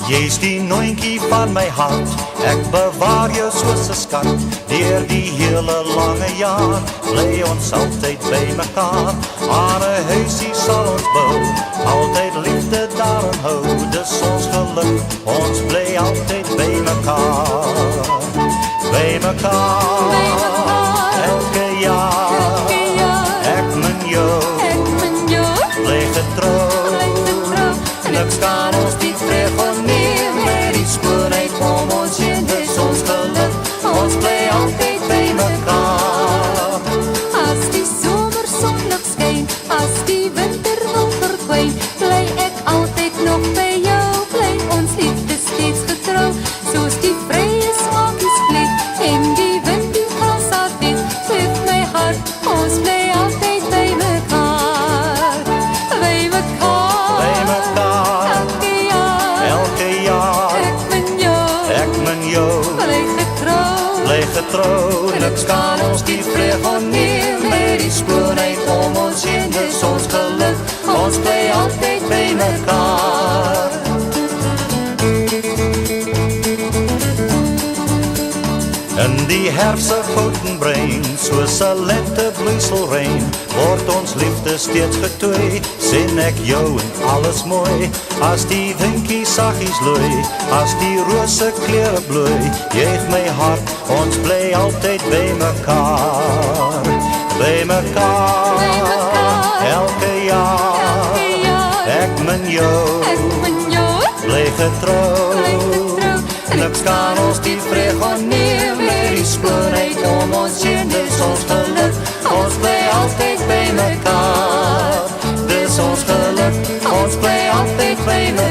Jy's die nooitjie van my hart, ek bewaar jou soos 'n skat. Deur die hele lange jaar, bly ons altyd by mekaar. Aan 'n huisie sal ons bou, altyd liefde daarin hou. Dis ons geluk, ons bly altyd by mekaar. By mekaar, elke jaar, ek min jou, bly getrou. Niks kan ons die vrede verneem, met die skoonheid om ons heen. Dis ons geluk, ons bly altyd by mekaar. As die somer sonlig skyn, as die winter wil verdwyn, bly ek altyd nog by jou, bly ons liefde steeds getrou. Soos die vrye smakies vlieg, en die wind die gras afweet, leef my hart, ons bly altyd by mekaar. By mekaar, elke jaar, ek min jou, bly getrou. Niks kan ons die vrede verneem, met die skoonheid om ons heen. Dis ons geluk, ons bly altyd by mekaar. In die herfse gouden brein, soos 'n lentebloeiselrein, word ons liefde steeds getooi. Sien ek jou en alles mooi, as die winkie saggies loei, as die rose kleure bloei, juig my hart, ons bly altyd by mekaar. By mekaar, elke jaar, ek min jou, bly getrou. Niks kan ons die vrede verneem, met die skoonheid om ons heen. Dis ons geluk, ons bly altyd by mekaar. Dis ons geluk, ons bly altyd by mekaar.